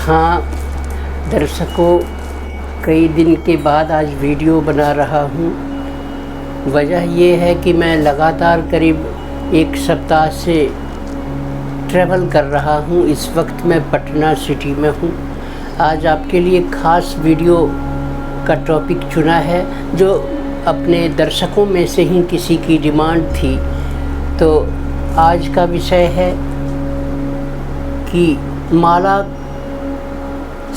हाँ दर्शकों, कई दिन के बाद आज वीडियो बना रहा हूँ। वजह ये है कि मैं लगातार करीब एक सप्ताह से ट्रैवल कर रहा हूँ। इस वक्त मैं पटना सिटी में हूँ। आज आपके लिए ख़ास वीडियो का टॉपिक चुना है जो अपने दर्शकों में से ही किसी की डिमांड थी। तो आज का विषय है कि माला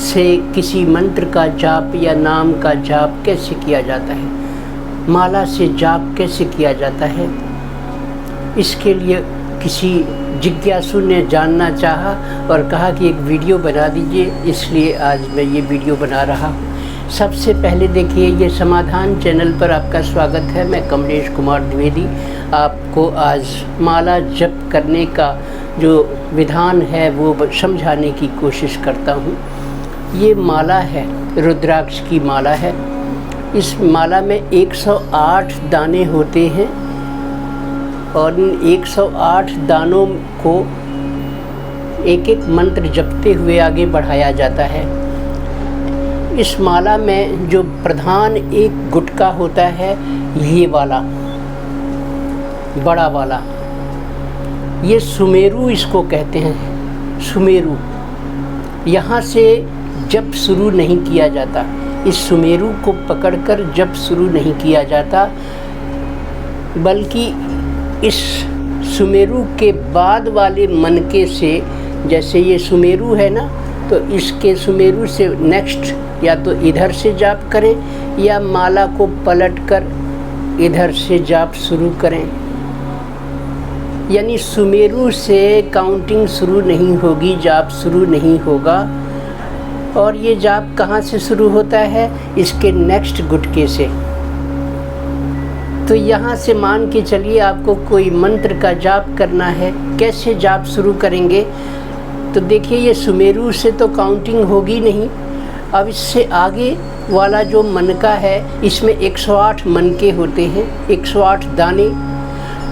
से किसी मंत्र का जाप या नाम का जाप कैसे किया जाता है, माला से जाप कैसे किया जाता है। इसके लिए किसी जिज्ञासु ने जानना चाहा और कहा कि एक वीडियो बना दीजिए, इसलिए आज मैं ये वीडियो बना रहा हूँ। सबसे पहले देखिए, ये समाधान चैनल पर आपका स्वागत है। मैं कमलेश कुमार द्विवेदी आपको आज माला जप करने का जो विधान है वो समझाने की कोशिश करता हूँ। ये माला है, रुद्राक्ष की माला है। इस माला में 108 दाने होते हैं और इन 108 दानों को एक एक मंत्र जपते हुए आगे बढ़ाया जाता है। इस माला में जो प्रधान एक गुटका होता है, ये वाला बड़ा वाला, ये सुमेरु इसको कहते हैं। सुमेरु, यहाँ से जप शुरू नहीं किया जाता। इस सुमेरु को पकड़कर जप शुरू नहीं किया जाता, बल्कि इस सुमेरु के बाद वाले मनके से, जैसे ये सुमेरु है ना, तो इसके सुमेरु से नेक्स्ट या तो इधर से जाप करें या माला को पलटकर इधर से जाप शुरू करें। यानी सुमेरु से काउंटिंग शुरू नहीं होगी, जाप शुरू नहीं होगा। और ये जाप कहाँ से शुरू होता है? इसके नेक्स्ट गुटके से। तो यहाँ से मान के चलिए आपको कोई मंत्र का जाप करना है। कैसे जाप शुरू करेंगे? तो देखिए, ये सुमेरु से तो काउंटिंग होगी नहीं। अब इससे आगे वाला जो मनका है, इसमें 108 मनके होते हैं, 108 दाने।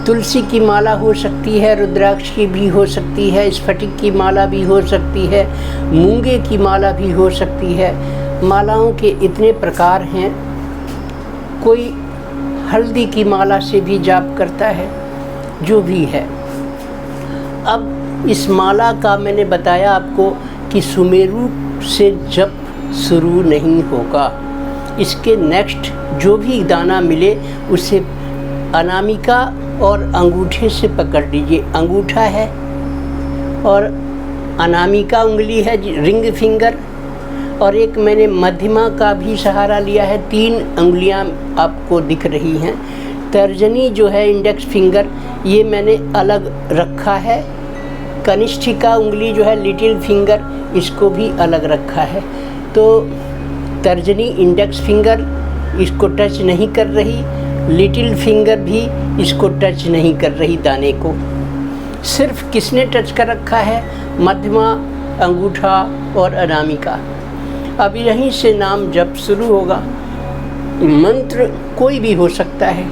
तुलसी की माला हो सकती है, रुद्राक्ष की भी हो सकती है, स्फटिक की माला भी हो सकती है, मूंगे की माला भी हो सकती है। मालाओं के इतने प्रकार हैं। कोई हल्दी की माला से भी जाप करता है, जो भी है। अब इस माला का मैंने बताया आपको कि सुमेरु से जप शुरू नहीं होगा। इसके नेक्स्ट जो भी दाना मिले उसे अनामिका और अंगूठे से पकड़ लीजिए। अंगूठा है और अनामिका उंगली है, रिंग फिंगर, और एक मैंने मध्यमा का भी सहारा लिया है। 3 उंगलियां आपको दिख रही हैं। तर्जनी जो है, इंडेक्स फिंगर, ये मैंने अलग रखा है। कनिष्ठिका उंगली जो है, लिटिल फिंगर, इसको भी अलग रखा है। तो तर्जनी, इंडेक्स फिंगर इसको टच नहीं कर रही, लिटिल फिंगर भी इसको टच नहीं कर रही दाने को। सिर्फ किसने टच कर रखा है? मध्यमा, अंगूठा और अनामिका। अब यहीं से नाम जप शुरू होगा। मंत्र कोई भी हो सकता है।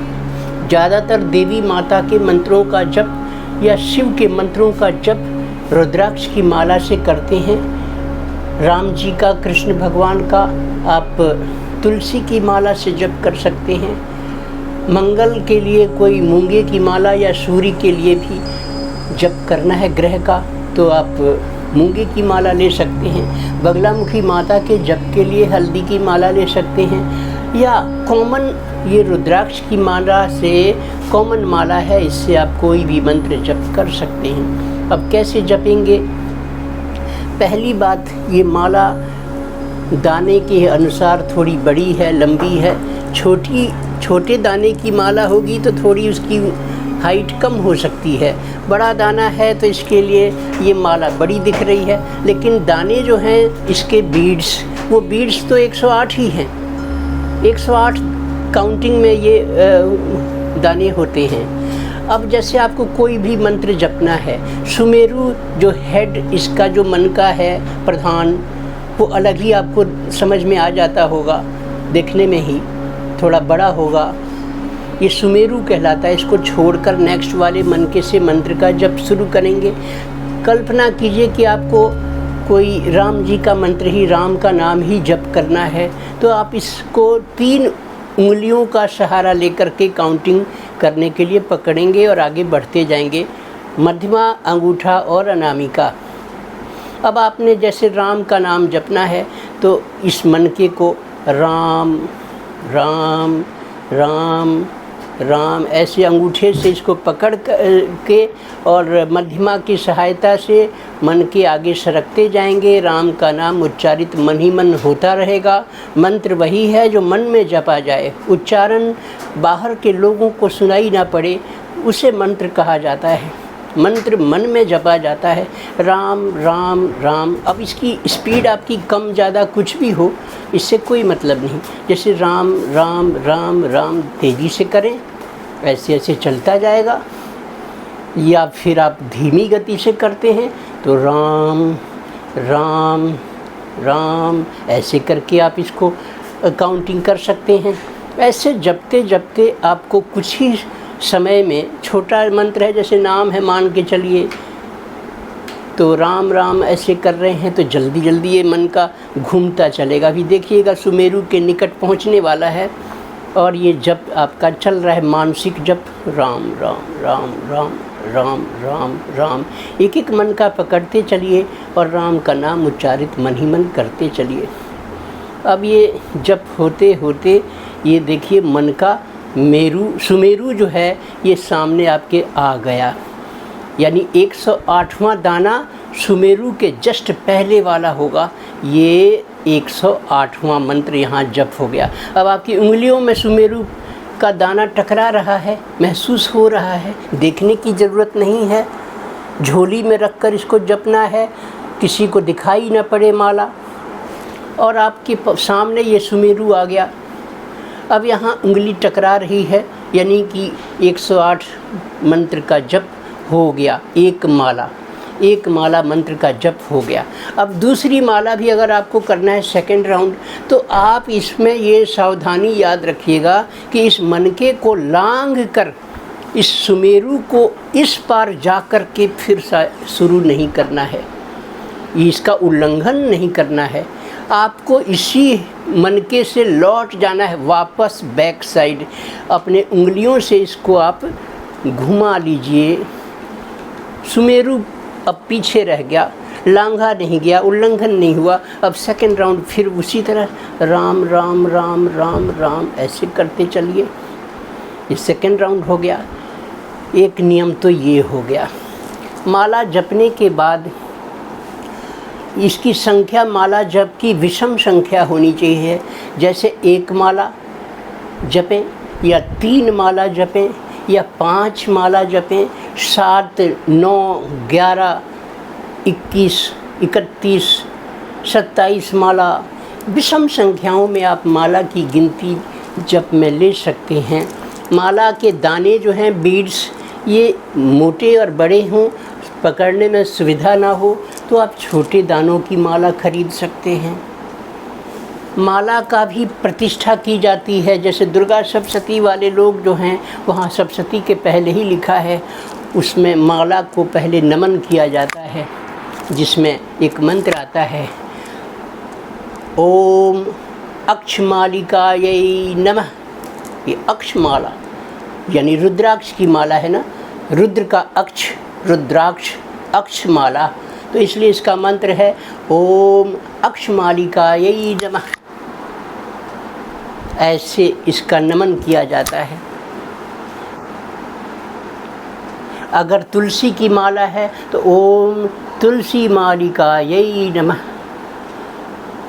ज़्यादातर देवी माता के मंत्रों का जप या शिव के मंत्रों का जप रुद्राक्ष की माला से करते हैं। राम जी का, कृष्ण भगवान का आप तुलसी की माला से जप कर सकते हैं। मंगल के लिए कोई मूंगे की माला या सूर्य के लिए भी जप करना है ग्रह का, तो आप मूंगे की माला ले सकते हैं। बगलामुखी माता के जप के लिए हल्दी की माला ले सकते हैं। या कॉमन, ये रुद्राक्ष की माला से कॉमन माला है, इससे आप कोई भी मंत्र जप कर सकते हैं। अब कैसे जपेंगे? पहली बात, ये माला दाने के अनुसार थोड़ी बड़ी है, लंबी है। छोटे दाने की माला होगी तो थोड़ी उसकी हाइट कम हो सकती है। बड़ा दाना है तो इसके लिए ये माला बड़ी दिख रही है। लेकिन दाने जो हैं इसके बीड्स, वो बीड्स तो 108 ही हैं। 108 काउंटिंग में ये दाने होते हैं। अब जैसे आपको कोई भी मंत्र जपना है, सुमेरु जो हेड, इसका जो मनका है प्रधान, वो अलग ही आपको समझ में आ जाता होगा, देखने में ही थोड़ा बड़ा होगा। ये सुमेरु कहलाता है। इसको छोड़कर नेक्स्ट वाले मनके से मंत्र का जप शुरू करेंगे। कल्पना कीजिए कि आपको कोई राम जी का मंत्र ही, राम का नाम ही जप करना है, तो आप इसको 3 उंगलियों का सहारा लेकर के काउंटिंग करने के लिए पकड़ेंगे और आगे बढ़ते जाएंगे, मध्यमा, अंगूठा और अनामिका। अब आपने जैसे राम का नाम जपना है तो इस मनके को राम राम राम राम ऐसे अंगूठे से इसको पकड़ के और मध्यमा की सहायता से मन के आगे सरकते जाएंगे। राम का नाम उच्चारित मन ही मन होता रहेगा। मंत्र वही है जो मन में जपा जाए, उच्चारण बाहर के लोगों को सुनाई ना पड़े, उसे मंत्र कहा जाता है। मंत्र मन में जपा जाता है, राम राम राम। अब इसकी स्पीड आपकी कम ज़्यादा कुछ भी हो, इससे कोई मतलब नहीं। जैसे राम राम राम राम तेज़ी से करें, ऐसे ऐसे चलता जाएगा, या फिर आप धीमी गति से करते हैं तो राम राम राम ऐसे करके आप इसको काउंटिंग कर सकते हैं। ऐसे जपते जपते आपको कुछ ही समय में, छोटा मंत्र है जैसे नाम है मान के चलिए, तो राम राम ऐसे कर रहे हैं तो जल्दी जल्दी ये मन का घूमता चलेगा। अभी देखिएगा सुमेरु के निकट पहुंचने वाला है और ये जप आपका चल रहा है, मानसिक जप, राम राम राम राम राम राम राम। एक एक मन का पकड़ते चलिए और राम का नाम उच्चारित मन ही मन करते चलिए। अब ये जप होते होते ये देखिए मन का सुमेरु जो है ये सामने आपके आ गया, यानी 108वां दाना सुमेरु के जस्ट पहले वाला होगा। ये 108वां मंत्र यहाँ जप हो गया। अब आपकी उंगलियों में सुमेरु का दाना टकरा रहा है, महसूस हो रहा है, देखने की ज़रूरत नहीं है। झोली में रखकर इसको जपना है, किसी को दिखाई न पड़े माला। और आपके सामने ये सुमेरु आ गया। अब यहाँ उंगली टकरा रही है, यानी कि 108 मंत्र का जप हो गया। एक माला मंत्र का जप हो गया। अब दूसरी माला भी अगर आपको करना है सेकंड राउंड, तो आप इसमें ये सावधानी याद रखिएगा कि इस मनके को लांघ कर इस सुमेरु को इस पार जा कर के फिर शुरू नहीं करना है, इसका उल्लंघन नहीं करना है। आपको इसी मनके से लौट जाना है वापस बैक साइड। अपने उंगलियों से इसको आप घुमा लीजिए। सुमेरु अब पीछे रह गया, लांघा नहीं गया, उल्लंघन नहीं हुआ। अब सेकंड राउंड फिर उसी तरह राम राम राम राम राम ऐसे करते चलिए। ये सेकंड राउंड हो गया। एक नियम तो ये हो गया। माला जपने के बाद इसकी संख्या माला जप की विषम संख्या होनी चाहिए। जैसे 1 माला जपें या 3 माला जपें या 5 माला जपें, 7, 9, 11, 21, 31, 27 माला, विषम संख्याओं में आप माला की गिनती जप में ले सकते हैं। माला के दाने जो हैं बीड्स, ये मोटे और बड़े हों, पकड़ने में सुविधा ना हो तो आप छोटे दानों की माला खरीद सकते हैं। माला का भी प्रतिष्ठा की जाती है। जैसे दुर्गा सप्तशती वाले लोग जो हैं, वहाँ सप्तशती के पहले ही लिखा है, उसमें माला को पहले नमन किया जाता है, जिसमें एक मंत्र आता है, ओम अक्षमालिकायै नमः। ये अक्षमाला यानी रुद्राक्ष की माला है ना, रुद्र का अक्ष, रुद्राक्ष, अक्षमाला, तो इसलिए इसका मंत्र है ओम अक्षमालिकायै नमः। ऐसे इसका नमन किया जाता है। अगर तुलसी की माला है तो ओम तुलसी मालिकायै नमः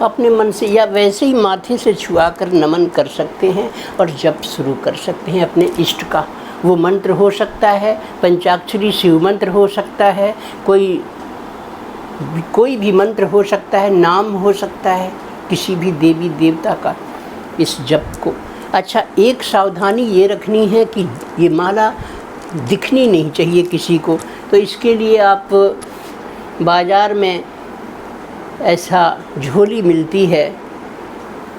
अपने मन से या वैसे ही माथे से छुआ कर नमन कर सकते हैं और जप शुरू कर सकते हैं अपने इष्ट का। वो मंत्र हो सकता है, पंचाक्षरी शिव मंत्र हो सकता है, कोई भी मंत्र हो सकता है, नाम हो सकता है किसी भी देवी देवता का, इस जप को। अच्छा, एक सावधानी ये रखनी है कि ये माला दिखनी नहीं चाहिए किसी को, तो इसके लिए आप बाज़ार में ऐसा झोली मिलती है,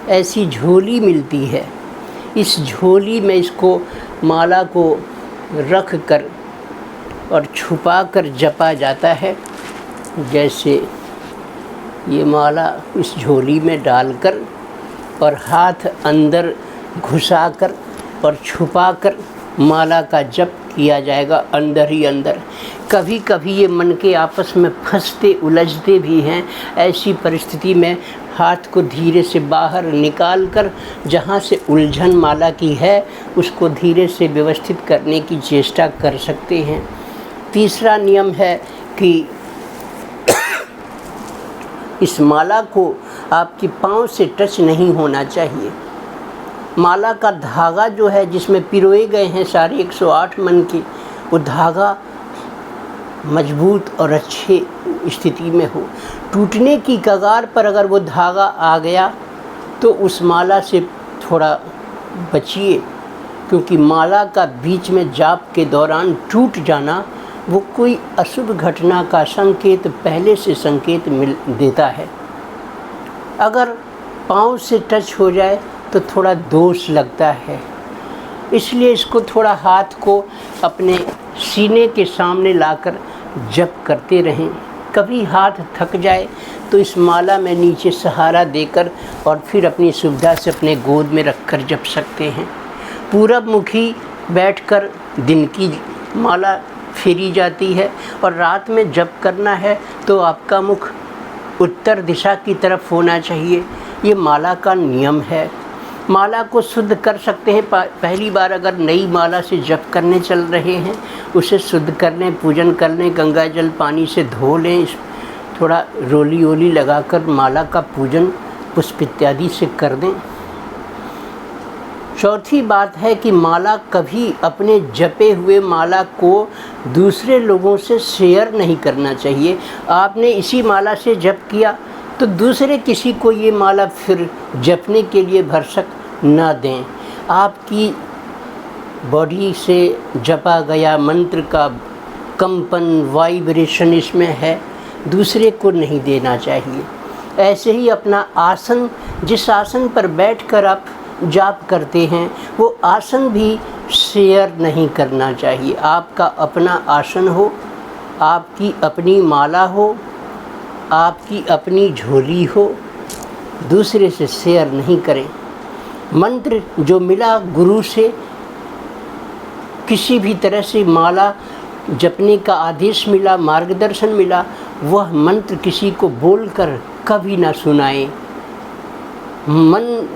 ऐसी झोली मिलती है। इस झोली में इसको माला को रख कर और छुपा कर जपा जाता है। जैसे ये माला इस झोली में डालकर और हाथ अंदर घुसाकर और छुपाकर माला का जप किया जाएगा अंदर ही अंदर। कभी कभी ये मन के आपस में फंसते उलझते भी हैं। ऐसी परिस्थिति में हाथ को धीरे से बाहर निकाल कर जहाँ से उलझन माला की है उसको धीरे से व्यवस्थित करने की चेष्टा कर सकते हैं। तीसरा नियम है कि इस माला को आपके पाँव से टच नहीं होना चाहिए। माला का धागा जो है जिसमें पिरोए गए हैं सारे 108 मन के, वो धागा मजबूत और अच्छे स्थिति में हो। टूटने की कगार पर अगर वो धागा आ गया तो उस माला से थोड़ा बचिए, क्योंकि माला का बीच में जाप के दौरान टूट जाना वो कोई अशुभ घटना का संकेत पहले से संकेत मिल देता है। अगर पाँव से टच हो जाए तो थोड़ा दोष लगता है, इसलिए इसको थोड़ा हाथ को अपने सीने के सामने लाकर जप करते रहें। कभी हाथ थक जाए तो इस माला में नीचे सहारा देकर और फिर अपनी सुविधा से अपने गोद में रखकर जप सकते हैं। पूरब मुखी बैठकर दिन की माला फेरी जाती है और रात में जप करना है तो आपका मुख उत्तर दिशा की तरफ होना चाहिए। ये माला का नियम है। माला को शुद्ध कर सकते हैं। पहली बार अगर नई माला से जप करने चल रहे हैं उसे शुद्ध कर लें, पूजन कर लें, गंगा जल पानी से धो लें, थोड़ा रोली ओली लगाकर माला का पूजन पुष्प इत्यादि से कर दें। चौथी बात है कि माला कभी अपने जपे हुए माला को दूसरे लोगों से शेयर नहीं करना चाहिए। आपने इसी माला से जप किया तो दूसरे किसी को ये माला फिर जपने के लिए भरसक ना दें। आपकी बॉडी से जपा गया मंत्र का कंपन वाइब्रेशन इसमें है, दूसरे को नहीं देना चाहिए। ऐसे ही अपना आसन, जिस आसन पर बैठकर आप जाप करते हैं वो आसन भी शेयर नहीं करना चाहिए। आपका अपना आसन हो, आपकी अपनी माला हो, आपकी अपनी झोली हो, दूसरे से शेयर नहीं करें। मंत्र जो मिला गुरु से, किसी भी तरह से माला जपने का आदेश मिला, मार्गदर्शन मिला, वह मंत्र किसी को बोलकर कभी ना सुनाएं। मन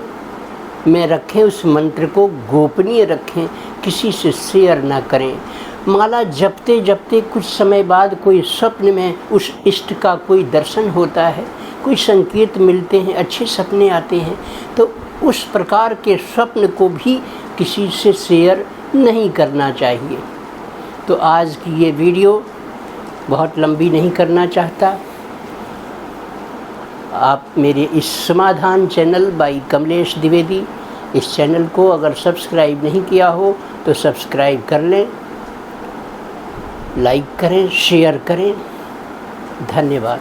में रखें, उस मंत्र को गोपनीय रखें, किसी से शेयर ना करें। माला जपते जपते कुछ समय बाद कोई स्वप्न में उस इष्ट का कोई दर्शन होता है, कोई संकेत मिलते हैं, अच्छे सपने आते हैं, तो उस प्रकार के स्वप्न को भी किसी से शेयर नहीं करना चाहिए। तो आज की ये वीडियो बहुत लंबी नहीं करना चाहता। आप मेरे इस समाधान चैनल बाई कमलेश द्विवेदी, इस चैनल को अगर सब्सक्राइब नहीं किया हो तो सब्सक्राइब कर लें, लाइक करें, शेयर करें। धन्यवाद।